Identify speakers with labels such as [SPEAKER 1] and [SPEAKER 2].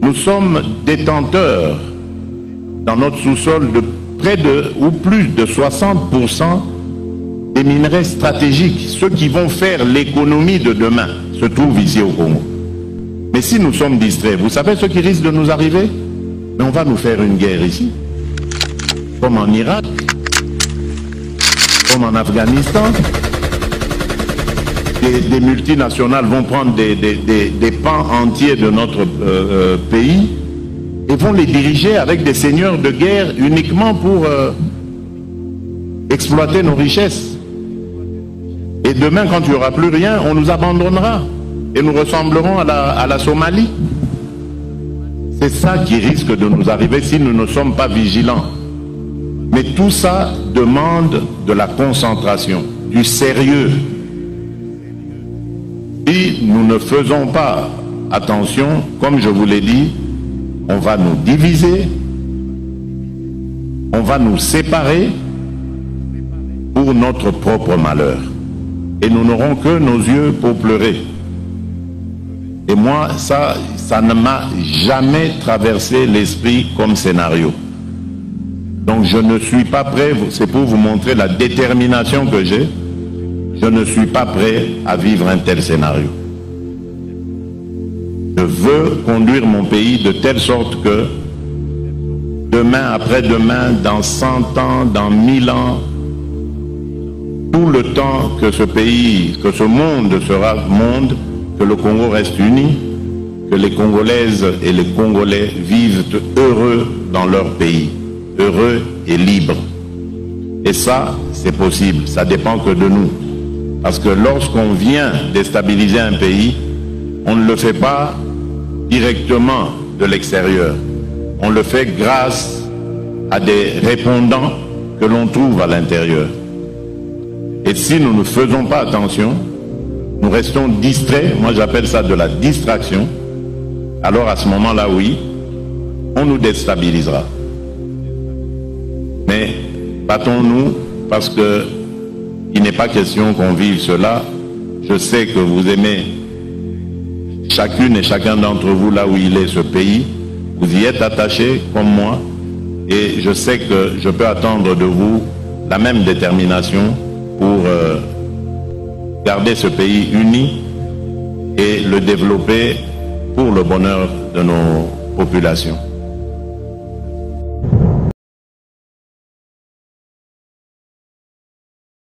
[SPEAKER 1] Nous sommes détenteurs dans notre sous-sol de près de ou plus de 60% des minerais stratégiques. Ceux qui vont faire l'économie de demain se trouvent ici au Congo. Mais si nous sommes distraits, vous savez ce qui risque de nous arriver? Mais on va nous faire une guerre ici, comme en Irak, comme en Afghanistan. Des multinationales vont prendre des pans entiers de notre pays et vont les diriger avec des seigneurs de guerre uniquement pour exploiter nos richesses. Et demain, quand il n'y aura plus rien, on nous abandonnera et nous ressemblerons à la Somalie. C'est ça qui risque de nous arriver si nous ne sommes pas vigilants. Mais tout ça demande de la concentration, du sérieux. Si nous ne faisons pas attention, comme je vous l'ai dit, on va nous diviser, on va nous séparer pour notre propre malheur. Et nous n'aurons que nos yeux pour pleurer. Et moi, ça ne m'a jamais traversé l'esprit comme scénario. Donc je ne suis pas prêt, c'est pour vous montrer la détermination que j'ai. Je ne suis pas prêt à vivre un tel scénario. Je veux conduire mon pays de telle sorte que demain, après-demain, dans 100 ans, dans 1000 ans, tout le temps que ce pays, que ce monde sera monde, que le Congo reste uni, que les Congolaises et les Congolais vivent heureux dans leur pays, heureux et libres. Et ça, c'est possible, ça dépend que de nous. Parce que lorsqu'on vient déstabiliser un pays, on ne le fait pas directement de l'extérieur. On le fait grâce à des répondants que l'on trouve à l'intérieur. Et si nous ne faisons pas attention, nous restons distraits, moi j'appelle ça de la distraction, alors à ce moment-là, oui, on nous déstabilisera. Mais battons-nous parce que il n'est pas question qu'on vive cela. Je sais que vous aimez chacune et chacun d'entre vous là où il est ce pays. Vous y êtes attachés comme moi. Et je sais que je peux attendre de vous la même détermination pour garder ce pays uni et le développer pour le bonheur de nos populations.